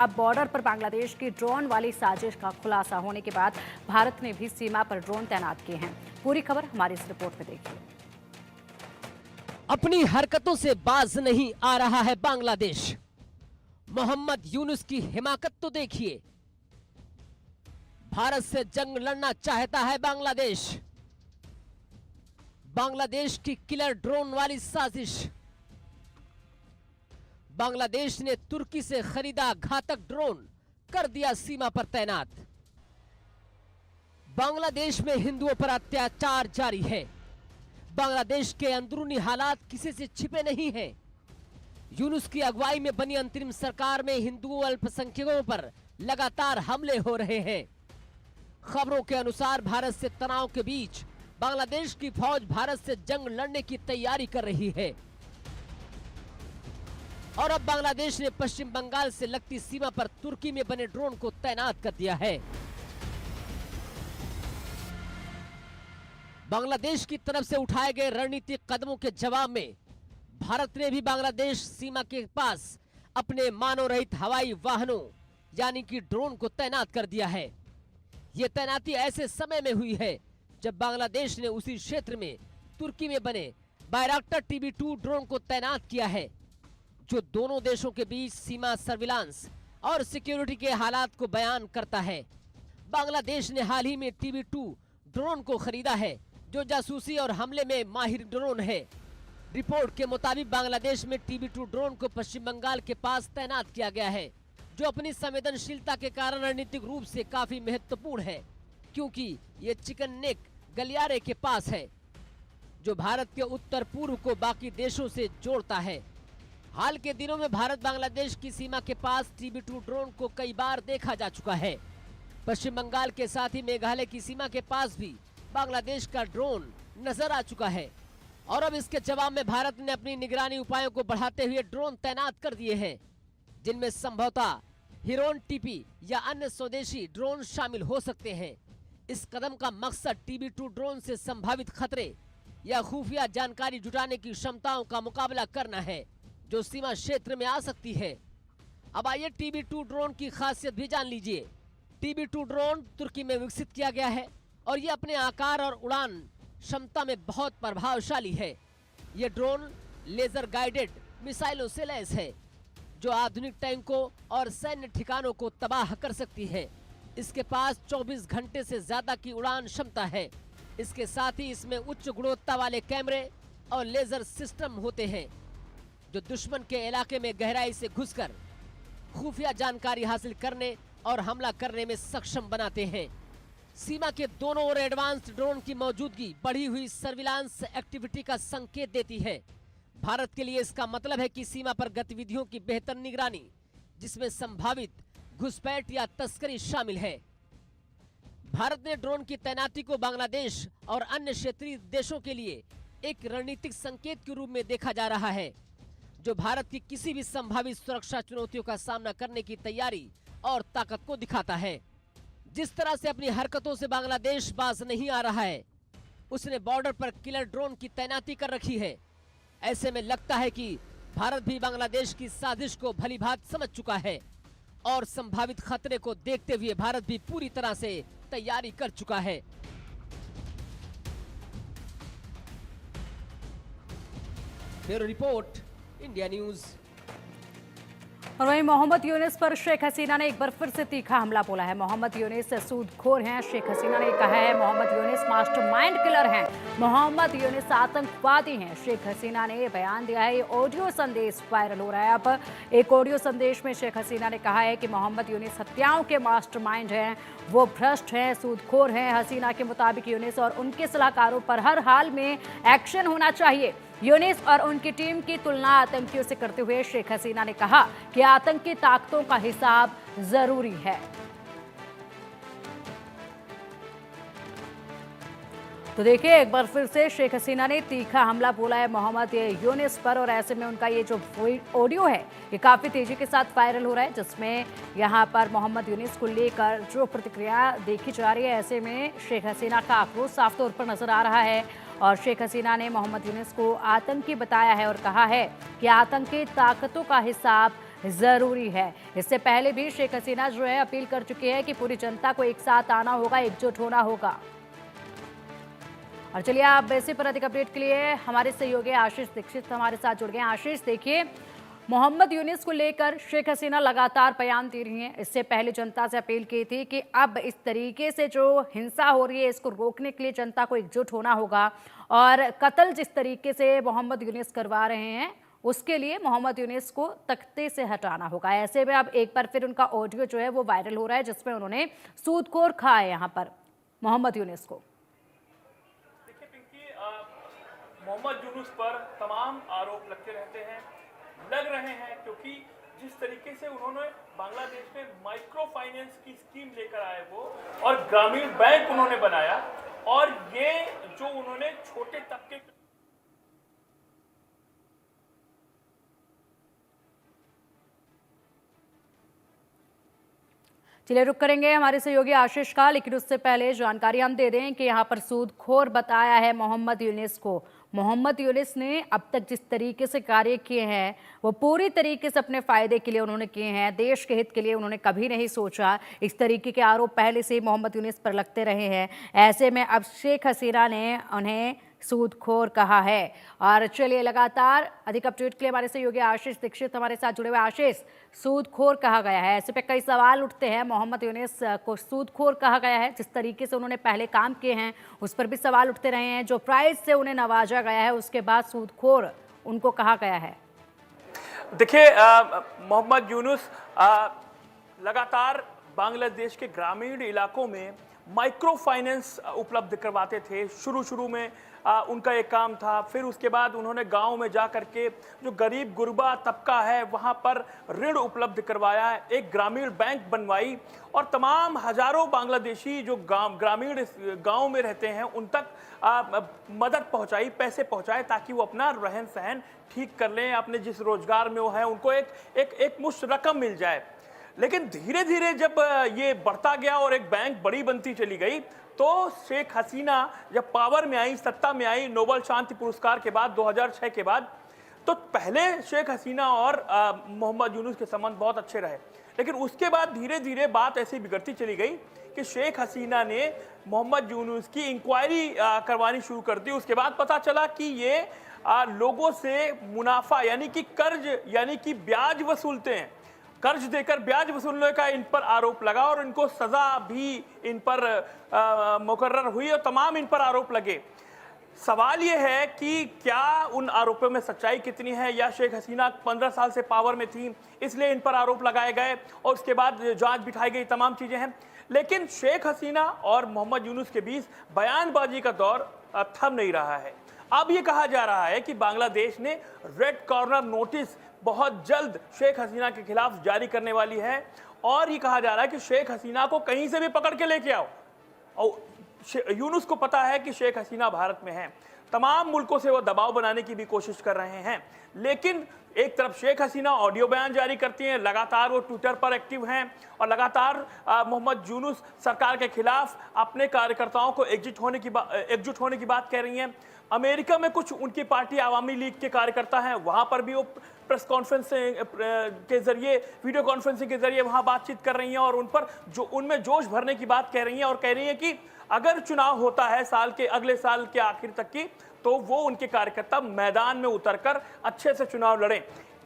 अब बॉर्डर पर बांग्लादेश की ड्रोन वाली साजिश का खुलासा होने के बाद भारत ने भी सीमा पर ड्रोन तैनात किए हैं। पूरी खबर हमारी इस रिपोर्ट में देखिए। अपनी हरकतों से बाज नहीं आ रहा है बांग्लादेश। मोहम्मद यूनुस की हिमाकत तो देखिए। भारत से जंग लड़ना चाहता है बांग्लादेश। बांग्लादेश की किलर ड्रोन वाली साजिश। बांग्लादेश ने तुर्की से खरीदा घातक ड्रोन, कर दिया सीमा पर तैनात। बांग्लादेश में हिंदुओं पर अत्याचार जारी है। बांग्लादेश के अंदरूनी हालात किसी से छिपे नहीं हैं। यूनुस की अगुवाई में बनी अंतरिम सरकार में हिंदुओं अल्पसंख्यकों पर लगातार हमले हो रहे हैं। खबरों के अनुसार भारत से तनाव के बीच बांग्लादेश की फौज भारत से जंग लड़ने की तैयारी कर रही है और अब बांग्लादेश ने पश्चिम बंगाल से लगती सीमा पर तुर्की में बने ड्रोन को तैनात कर दिया है। बांग्लादेश की तरफ से उठाए गए रणनीतिक कदमों के जवाब में भारत ने भी बांग्लादेश सीमा के पास अपने मानव रहित हवाई वाहनों यानी कि ड्रोन को तैनात कर दिया है। यह तैनाती ऐसे समय में हुई है जब बांग्लादेश ने उसी क्षेत्र में तुर्की में बने बायराक्टर TB2 ड्रोन को तैनात किया है, जो दोनों देशों के बीच सीमा सर्विलांस और सिक्योरिटी के हालात को बयान करता है। बांग्लादेश ने हाल ही में TB2 ड्रोन को खरीदा है, जो जासूसी और हमले में माहिर ड्रोन है। रिपोर्ट के मुताबिक बांग्लादेश में TB2 ड्रोन को पश्चिम बंगाल के पास तैनात किया गया है, जो अपनी संवेदनशीलता के कारण रणनीतिक रूप से काफी महत्वपूर्ण है, क्योंकि ये चिकन नेक गलियारे के पास है, जो भारत के उत्तर पूर्व को बाकी देशों से जोड़ता है। हाल के दिनों में भारत बांग्लादेश की सीमा के पास TB2 ड्रोन को कई बार देखा जा चुका है। पश्चिम बंगाल के साथ ही मेघालय की सीमा के पास भी बांग्लादेश का ड्रोन नजर आ चुका है और अब इसके जवाब में भारत ने अपनी निगरानी उपायों को बढ़ाते हुए ड्रोन तैनात कर दिए हैं, जिनमें संभवतः हिरोन TP या अन्य स्वदेशी ड्रोन शामिल हो सकते हैं। इस कदम का मकसद TB2 ड्रोन से संभावित खतरे या खुफिया जानकारी जुटाने की क्षमताओं का मुकाबला करना है, जो सीमा क्षेत्र में आ सकती है। अब आइए TB2 ड्रोन की खासियत भी जान लीजिए। TB2 ड्रोन तुर्की में विकसित किया गया है और ये अपने आकार और उड़ान क्षमता में बहुत प्रभावशाली है। ये ड्रोन लेजर गाइडेड मिसाइलों से लैस है, जो आधुनिक टैंकों और सैन्य ठिकानों को तबाह कर सकती है। इसके पास 24 घंटे से ज्यादा की उड़ान क्षमता है। इसके साथ ही इसमें उच्च गुणवत्ता वाले कैमरे और लेजर सिस्टम होते हैं, जो दुश्मन के इलाके में गहराई से घुसकर खुफिया जानकारी हासिल करने और हमला करने में सक्षम बनाते हैं। सीमा के दोनों ओर एडवांस्ड ड्रोन की मौजूदगी बढ़ी हुई सर्विलांस एक्टिविटी का संकेत देती है। भारत के लिए इसका मतलब है कि सीमा पर गतिविधियों की बेहतर निगरानी, जिसमें संभावित घुसपैठ या तस्करी शामिल है। भारत ने ड्रोन की तैनाती को बांग्लादेश और अन्य क्षेत्रीय देशों के लिए एक रणनीतिक संकेत के रूप में देखा जा रहा है, जो भारत की किसी भी संभावित सुरक्षा चुनौतियों का सामना करने की तैयारी और ताकत को दिखाता है। जिस तरह से अपनी हरकतों से बांग्लादेश बाज नहीं आ रहा है, उसने बॉर्डर पर किलर ड्रोन की तैनाती कर रखी है। ऐसे में लगता है कि भारत भी बांग्लादेश की साजिश को भलीभांति समझ चुका है और संभावित खतरे को देखते हुए भारत भी पूरी तरह से तैयारी कर चुका है। Bureau report, India news. और वहीं मोहम्मद यूनुस पर शेख हसीना ने एक बार फिर से तीखा हमला बोला है। मोहम्मद यूनुस सूदखोर हैं। शेख हसीना ने कहा है मोहम्मद यूनुस मास्टरमाइंड किलर हैं, मोहम्मद यूनुस आतंकवादी हैं। शेख हसीना ने बयान दिया है। ये ऑडियो संदेश वायरल हो रहा है। अब एक ऑडियो संदेश में शेख हसीना ने कहा है कि मोहम्मद यूनुस हत्याओं के मास्टरमाइंड हैं, वो भ्रष्ट हैं, सूदखोर हैं। हसीना के मुताबिक यूनुस और उनके सलाहकारों पर हर हाल में एक्शन होना चाहिए। यूनुस और उनकी टीम की तुलना आतंकियों से करते हुए शेख हसीना ने कहा कि आतंकी ताकतों का हिसाब जरूरी है। तो देखिए, एक बार फिर से शेख हसीना ने तीखा हमला बोला है मोहम्मद यूनुस पर और ऐसे में उनका ये जो ऑडियो है ये काफ़ी तेजी के साथ वायरल हो रहा है, जिसमें यहाँ पर मोहम्मद यूनुस को लेकर जो प्रतिक्रिया देखी जा रही है, ऐसे में शेख हसीना का आक्रोश साफ तौर पर नजर आ रहा है। और शेख हसीना ने मोहम्मद यूनुस को आतंकी बताया है और कहा है कि आतंकी ताकतों का हिसाब जरूरी है। इससे पहले भी शेख हसीना जो है अपील कर चुकी है कि पूरी जनता को एक साथ आना होगा, एकजुट होना होगा। और चलिए आप इसी पर अधिक अपडेट के लिए हमारे सहयोगी आशीष दीक्षित हमारे साथ जुड़ गए हैं। आशीष, देखिए मोहम्मद यूनिस को लेकर शेख हसीना लगातार बयान दे रही हैं। इससे पहले जनता से अपील की थी कि अब इस तरीके से जो हिंसा हो रही है इसको रोकने के लिए जनता को एकजुट होना होगा, और कत्ल जिस तरीके से मोहम्मद यूनिस करवा रहे हैं उसके लिए मोहम्मद यूनिस को तख्ते से हटाना होगा। ऐसे में अब एक बार फिर उनका ऑडियो जो है वो वायरल हो रहा है, जिसमें उन्होंने सूदखोर कहा है यहाँ पर मोहम्मद यूनिस को। देखिए पिंकी, मोहम्मद यूनुस पर तमाम आरोप लग रहे हैं क्योंकि जिस तरीके से उन्होंने बांग्लादेश में माइक्रो फाइनेंस की स्कीम लेकर आए वो, और ग्रामीण बैंक उन्होंने बनाया, और ये जो उन्होंने छोटे तबके चलिए रुक करेंगे हमारे सहयोगी आशीष का, लेकिन उससे पहले जानकारी हम दे दें कि यहाँ पर सूदखोर बताया है मोहम्मद यूनिस को। मोहम्मद यूनिस ने अब तक जिस तरीके से कार्य किए हैं वो पूरी तरीके से अपने फायदे के लिए उन्होंने किए हैं, देश के हित के लिए उन्होंने कभी नहीं सोचा। इस तरीके के आरोप पहले से ही मोहम्मद यूनिस पर लगते रहे हैं। ऐसे में अब शेख हसीना ने उन्हें सूदखोर कहा है। और चलिए लगातार अधिक अपडेट के लिए हमारे सहयोगी आशीष दीक्षित हमारे साथ जुड़े हुए। आशीष, सूदखोर कहा गया है, ऐसे पे कई सवाल उठते हैं। मोहम्मद यूनिस को सूदखोर कहा गया है, जिस तरीके से उन्होंने पहले काम किए हैं उस पर भी सवाल उठते रहे हैं। जो प्राइज से उन्हें नवाजा गया है उसके बाद सूदखोर उनको कहा गया है। देखिए, मोहम्मद यूनुस लगातार बांग्लादेश के ग्रामीण इलाकों में माइक्रो फाइनेंस उपलब्ध करवाते थे। शुरू में उनका एक काम था, फिर उसके बाद उन्होंने गांव में जा करके जो गरीब गुरबा तबका है वहां पर ऋण उपलब्ध करवाया, एक ग्रामीण बैंक बनवाई, और तमाम हजारों बांग्लादेशी जो ग्रामीण गांव में रहते हैं उन तक मदद पहुंचाई, पैसे पहुंचाए, ताकि वो अपना रहन सहन ठीक कर लें, अपने जिस रोजगार में वो है उनको एक मुश्त रकम मिल जाए। लेकिन धीरे धीरे जब ये बढ़ता गया और एक बैंक बड़ी बनती चली गई, तो शेख हसीना जब पावर में आई, सत्ता में आई, नोबेल शांति पुरस्कार के बाद 2006 के बाद, तो पहले शेख हसीना और मोहम्मद यूनुस के संबंध बहुत अच्छे रहे। लेकिन उसके बाद धीरे धीरे बात ऐसी बिगड़ती चली गई कि शेख हसीना ने मोहम्मद यूनुस की इंक्वायरी करवानी शुरू कर दी। उसके बाद पता चला कि ये लोगों से मुनाफा यानी कि कर्ज यानी कि ब्याज वसूलते हैं, कर्ज देकर ब्याज वसूलने का इन पर आरोप लगा, और इनको सजा भी इन पर मुकर्रर हुई, और तमाम इन पर आरोप लगे। सवाल यह है कि क्या उन आरोपों में सच्चाई कितनी है, या शेख हसीना 15 साल से पावर में थी इसलिए इन पर आरोप लगाए गए और उसके बाद जांच बिठाई गई, तमाम चीजें हैं। लेकिन शेख हसीना और मोहम्मद यूनुस के बीच बयानबाजी का दौर थम नहीं रहा है। अब ये कहा जा रहा है कि बांग्लादेश ने रेड कॉर्नर नोटिस बहुत जल्द शेख हसीना के खिलाफ जारी करने वाली है, और ये कहा जा रहा है कि शेख हसीना को कहीं से भी पकड़ के लेके आओ। और यूनुस को पता है कि शेख हसीना भारत में है, तमाम मुल्कों से वो दबाव बनाने की भी कोशिश कर रहे हैं। लेकिन एक तरफ शेख हसीना ऑडियो बयान जारी करती हैं, लगातार वो ट्विटर पर एक्टिव हैं, और लगातार मोहम्मद यूनुस सरकार के खिलाफ अपने कार्यकर्ताओं को एकजुट होने की बात कह रही हैं। अमेरिका में कुछ उनकी पार्टी आवामी लीग के कार्यकर्ता हैं, वहां पर भी वो प्रेस कॉन्फ्रेंस के जरिए, वीडियो कॉन्फ्रेंसिंग के जरिए वहां बातचीत कर रही हैं, और उन पर जो उनमें जोश भरने की बात कह रही हैं, और कह रही हैं कि अगर चुनाव होता है अगले साल के आखिर तक की, तो वो उनके कार्यकर्ता मैदान में उतरकर अच्छे से चुनाव लड़ें।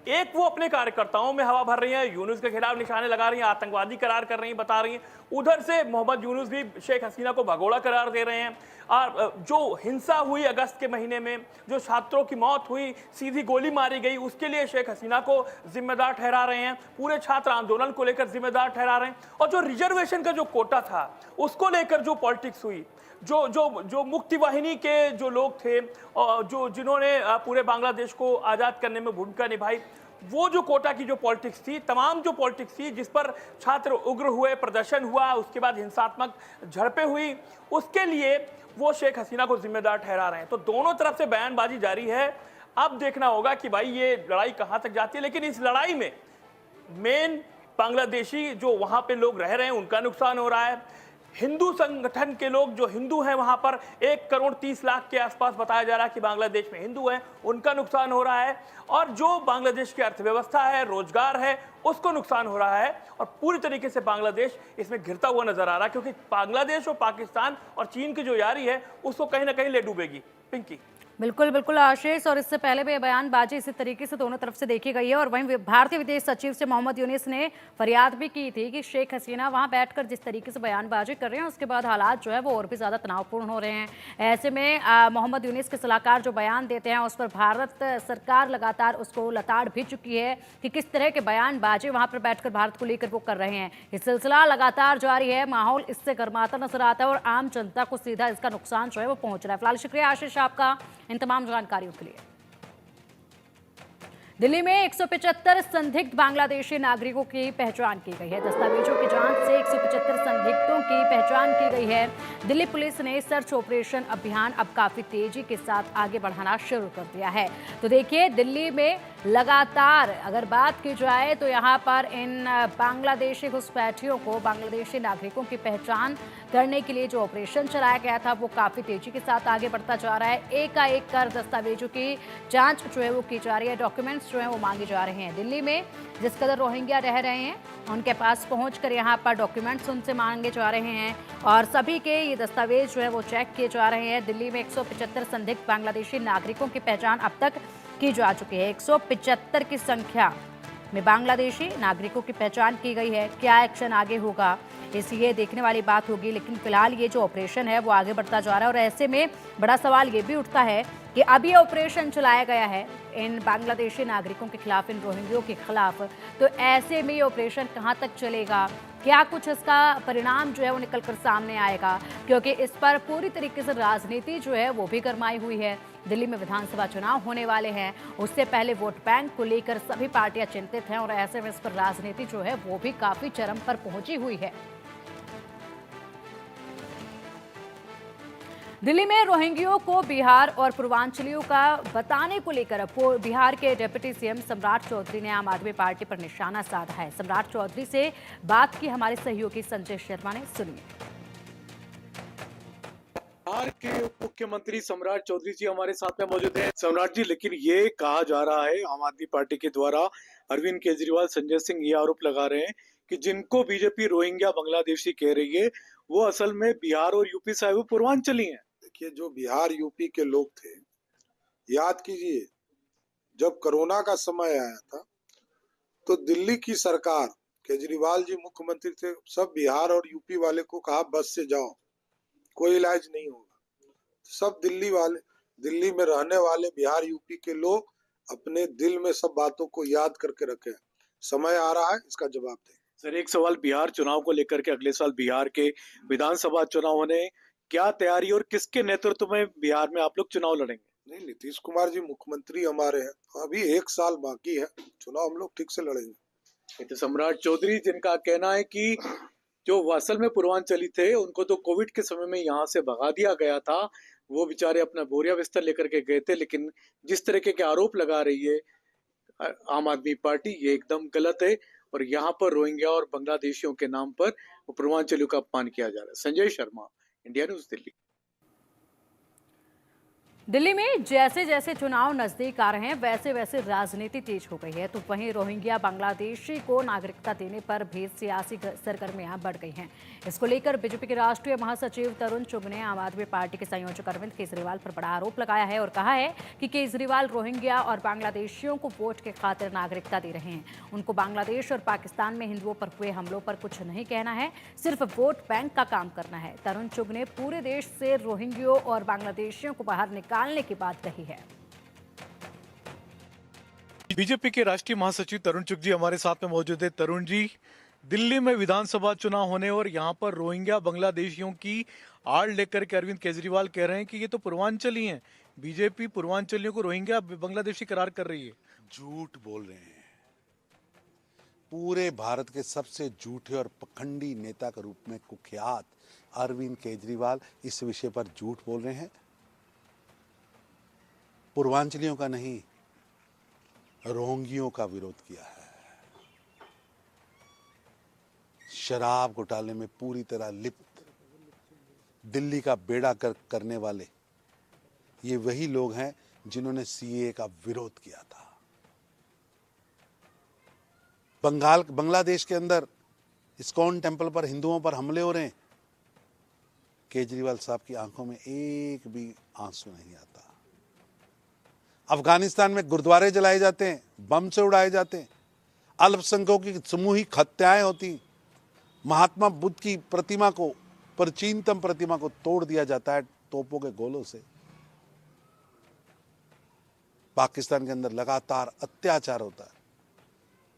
एक वो अपने कार्यकर्ताओं में हवा भर रही हैं, यूनुस के खिलाफ निशाने लगा रही हैं, आतंकवादी करार कर रही हैं, बता रही हैं। उधर से मोहम्मद यूनुस भी शेख हसीना को भगोड़ा करार दे रहे हैं। और जो हिंसा हुई अगस्त के महीने में, जो छात्रों की मौत हुई, सीधी गोली मारी गई, उसके लिए शेख हसीना को जिम्मेदार ठहरा रहे हैं, पूरे छात्र आंदोलन को लेकर जिम्मेदार ठहरा रहे हैं। और जो रिजर्वेशन का जो कोटा था उसको लेकर जो पॉलिटिक्स हुई, जो मुक्ति वाहिनी के जो लोग थे, जिन्होंने पूरे बांग्लादेश को आज़ाद करने में भूमिका निभाई, वो जो कोटा की जो पॉलिटिक्स थी, तमाम जो पॉलिटिक्स थी जिस पर छात्र उग्र हुए, प्रदर्शन हुआ, उसके बाद हिंसात्मक झड़पें हुई, उसके लिए वो शेख हसीना को जिम्मेदार ठहरा रहे हैं। तो दोनों तरफ से बयानबाजी जारी है। अब देखना होगा कि भाई ये लड़ाई कहां तक जाती है। लेकिन इस लड़ाई में मेन बांग्लादेशी जो वहां पे लोग रह रहे हैं उनका नुकसान हो रहा है, हिंदू संगठन के लोग जो हिंदू हैं वहां पर 1,30,00,000 के आसपास बताया जा रहा है कि बांग्लादेश में हिंदू हैं, उनका नुकसान हो रहा है। और जो बांग्लादेश की अर्थव्यवस्था है, रोजगार है, उसको नुकसान हो रहा है। और पूरी तरीके से बांग्लादेश इसमें घिरता हुआ नजर आ रहा है, क्योंकि बांग्लादेश और पाकिस्तान और चीन की जो यारी है उसको कहीं ना कहीं ले डूबेगी। पिंकी। बिल्कुल बिल्कुल आशीष, और इससे पहले भी बयानबाजी इसी तरीके से दोनों तरफ से देखी गई है। और वहीं भारतीय विदेश सचिव से मोहम्मद यूनिस ने फरियाद भी की थी कि शेख हसीना वहां बैठकर जिस तरीके से बयानबाजी कर रहे हैं, उसके बाद हालात जो है वो और भी ज़्यादा तनावपूर्ण हो रहे हैं। ऐसे में मोहम्मद यूनिस के सलाहकार जो बयान देते हैं उस पर भारत सरकार लगातार उसको लताड़ भी चुकी है कि किस तरह के बयानबाजी वहाँ पर बैठ कर भारत को लेकर वो कर रहे हैं। ये सिलसिला लगातार जारी है, माहौल इससे गर्माता नजर आता है और आम जनता को सीधा इसका नुकसान जो है वो पहुँच रहा है। फिलहाल शुक्रिया आशीष आपका इन तमाम जानकारियों के लिए। दिल्ली में 175 संदिग्ध बांग्लादेशी नागरिकों की पहचान की गई है। दस्तावेजों की जांच से 175 संदिग्धों की पहचान की गई है। दिल्ली पुलिस ने सर्च ऑपरेशन अभियान अब काफी तेजी के साथ आगे बढ़ाना शुरू कर दिया है। तो देखिए, दिल्ली में लगातार अगर बात की जाए तो यहाँ पर इन बांग्लादेशी घुसपैठियों को, बांग्लादेशी नागरिकों की पहचान करने के लिए जो ऑपरेशन चलाया गया था वो काफी तेजी के साथ आगे बढ़ता जा रहा है। एक कर दस्तावेजों की जांच जो है वो की जा रही है, डॉक्यूमेंट्स जो है वो मांगे जा रहे हैं। दिल्ली में जिस कदर रोहिंग्या रह रहे हैं उनके पास पहुंचकर यहाँ पर डॉक्यूमेंट्स उनसे मांगे जा रहे हैं और सभी के ये दस्तावेज जो है वो चेक किए जा रहे हैं। दिल्ली में 175 संदिग्ध बांग्लादेशी नागरिकों की पहचान अब तक की जा चुकी है। 175 की संख्या में बांग्लादेशी नागरिकों की पहचान की गई है। क्या एक्शन आगे होगा इसलिए देखने वाली बात होगी, लेकिन फिलहाल ये जो ऑपरेशन है वो आगे बढ़ता जा रहा है। और ऐसे में बड़ा सवाल ये भी उठता है कि अब ये ऑपरेशन चलाया गया है इन बांग्लादेशी नागरिकों के खिलाफ, इन रोहिंग्यों के खिलाफ, तो ऐसे में ये ऑपरेशन कहाँ तक चलेगा, क्या कुछ इसका परिणाम जो है वो निकल कर सामने आएगा, क्योंकि इस पर पूरी तरीके से राजनीति जो है वो भी गरमाई हुई है। दिल्ली में विधानसभा चुनाव होने वाले हैं, उससे पहले वोट बैंक को लेकर सभी पार्टियां चिंतित हैं और ऐसे में इस पर राजनीति जो है वो भी काफी चरम पर पहुंची हुई है। दिल्ली में रोहिंग्यों को बिहार और पूर्वांचलियों का बताने को लेकर बिहार के डिप्टी सीएम सम्राट चौधरी ने आम आदमी पार्टी पर निशाना साधा है। सम्राट चौधरी से बात की हमारे सहयोगी संजय शर्मा ने, सुनिए। बिहार के उप मुख्यमंत्री सम्राट चौधरी जी हमारे साथ में मौजूद हैं। सम्राट जी, लेकिन ये कहा जा रहा है आम आदमी पार्टी के द्वारा, अरविंद केजरीवाल, संजय सिंह ये आरोप लगा रहे हैं कि जिनको बीजेपी रोहिंग्या बांग्लादेशी कह रही है वो असल में बिहार और यूपी से आए हुए पूर्वांचली हैं। देखिए, जो बिहार यूपी के लोग थे, याद कीजिए जब कोरोना का समय आया था तो दिल्ली की सरकार, केजरीवाल जी मुख्यमंत्री थे, सब बिहार और यूपी वाले को कहा बस से जाओ, कोई इलाज नहीं होगा। सब दिल्ली में रहने वाले बिहार यूपी के लोग अपने दिल में सब बातों को याद करके रखे। समय आ रहा है, इसका जवाब दें। सर, एक सवाल बिहार चुनाव को लेकर के, अगले साल बिहार के विधानसभा चुनाव होने, क्या तैयारी और किसके नेतृत्व में बिहार में आप लोग चुनाव लड़ेंगे? नहीं, नीतीश कुमार जी मुख्यमंत्री हमारे हैं, अभी 1 साल बाकी है, चुनाव हम लोग ठीक से लड़ेंगे। तो सम्राट चौधरी, जिनका कहना है कि जो असल में पूर्वांचली थे उनको तो कोविड के समय में यहाँ से भगा दिया गया था, वो बेचारे अपना बोरिया बिस्तर लेकर के गए थे, लेकिन जिस तरीके के आरोप लगा रही है आम आदमी पार्टी, ये एकदम गलत है और यहाँ पर रोहिंग्या और बांग्लादेशियों के नाम पर पूर्वांचलियों का अपमान किया जा रहा है। Sanjay Sharma, India news, Delhi. दिल्ली में जैसे जैसे चुनाव नजदीक आ रहे हैं वैसे वैसे राजनीति तेज हो गई है, तो वहीं रोहिंग्या बांग्लादेशी को नागरिकता देने पर भी सियासी सरगर्मियां बढ़ गई हैं। इसको लेकर बीजेपी के राष्ट्रीय महासचिव तरुण चुग ने आम आदमी पार्टी के संयोजक अरविंद केजरीवाल पर बड़ा आरोप लगाया है और कहा है कि केजरीवाल रोहिंग्या और बांग्लादेशियों को वोट के खातिर नागरिकता दे रहे हैं। उनको बांग्लादेश और पाकिस्तान में हिंदुओं पर हुए हमलों पर कुछ नहीं कहना है, सिर्फ वोट बैंक का काम करना है। तरुण चुग ने पूरे देश से रोहिंग्यों और बांग्लादेशियों को बाहर निकालने की बात कही है। बीजेपी के राष्ट्रीय महासचिव तरुण चुग जी हमारे साथ में मौजूद है। तरुण जी, दिल्ली में विधानसभा चुनाव होने और यहाँ पर रोहिंग्या बांग्लादेशियों की आड़ लेकर के अरविंद केजरीवाल कह रहे हैं कि ये तो पूर्वांचली हैं, बीजेपी पूर्वांचलियों को रोहिंग्या बांग्लादेशी करार कर रही है। झूठ बोल रहे हैं। पूरे भारत के सबसे झूठे और पखंडी नेता के रूप में कुख्यात अरविंद केजरीवाल इस विषय पर झूठ बोल रहे हैं। पूर्वांचलियों का नहीं, रोहिंग्यों का विरोध किया है। शराब घोटाले में पूरी तरह लिप्त दिल्ली का बेड़ा करने वाले ये वही लोग हैं जिन्होंने सीए का विरोध किया था। बांग्लादेश के अंदर इस्कॉन टेम्पल पर हिंदुओं पर हमले हो रहे हैं, केजरीवाल साहब की आंखों में एक भी आंसू नहीं आता। अफगानिस्तान में गुरुद्वारे जलाए जाते हैं, बम से उड़ाए जाते हैं, अल्पसंख्यकों की सामूहिक हत्याएं होती, महात्मा बुद्ध की प्रतिमा को, प्राचीनतम प्रतिमा को तोड़ दिया जाता है तोपों के गोलों से। पाकिस्तान के अंदर लगातार अत्याचार होता है।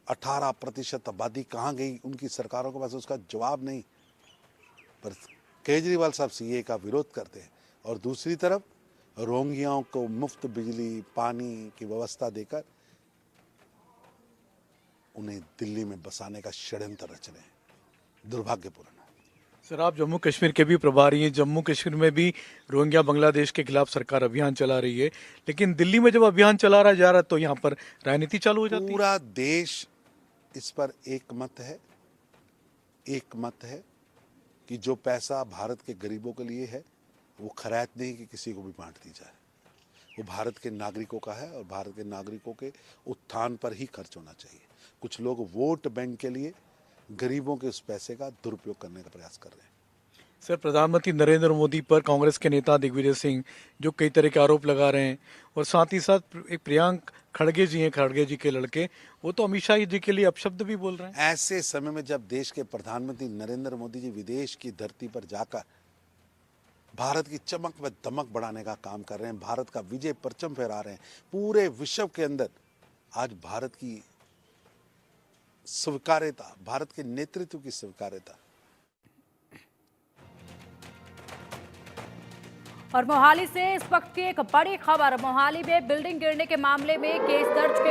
18% आबादी कहाँ गई उनकी सरकारों के पास उसका जवाब नहीं। पर केजरीवाल साहब सीए का विरोध करते हैं और दूसरी तरफ रोहिंग्याओं को मुफ्त बिजली पानी की व्यवस्था देकर उन्हें दिल्ली में बसाने का षड्यंत्र रच रहे हैं। दुर्भाग्यपूर्ण है। सर, आप जम्मू कश्मीर के भी प्रभारी हैं। जम्मू कश्मीर में भी रोहिंग्या बांग्लादेश के खिलाफ सरकार अभियान चला रही है, लेकिन दिल्ली में जब अभियान चला रहा जा रहा है तो यहाँ पर राजनीति चालू हो जाती है। पूरा देश इस पर एक मत है कि जो पैसा भारत के गरीबों के लिए है वो खैरात नहीं कि किसी को भी बांट दी जाए। वो भारत के नागरिकों का है और भारत के नागरिकों के उत्थान पर ही खर्च होना चाहिए। कुछ लोग वोट बैंक के लिए गरीबों के उस पैसे का दुरुपयोग करने का प्रयास कर रहे हैं। सर, प्रधानमंत्री नरेंद्र मोदी पर कांग्रेस के नेता दिग्विजय सिंह जो कई तरह के आरोप लगा रहे हैं, और साथ ही साथ एक प्रियंक खड़गे जी हैं, खड़गे जी के लड़के, वो तो अमित शाह जी के लिए अपशब्द भी बोल रहे हैं। ऐसे समय में जब देश के प्रधानमंत्री नरेंद्र मोदी जी विदेश की धरती पर जाकर भारत की चमक व दमक बढ़ाने का काम कर रहे हैं, भारत का विजय परचम फहरा रहे हैं, पूरे विश्व के अंदर आज भारत की स्वीकार्यता, भारत के नेतृत्व की स्वीकार्यता। और मोहाली से इस वक्त की एक बड़ी खबर। मोहाली में बिल्डिंग गिरने के मामले में केस दर्ज किया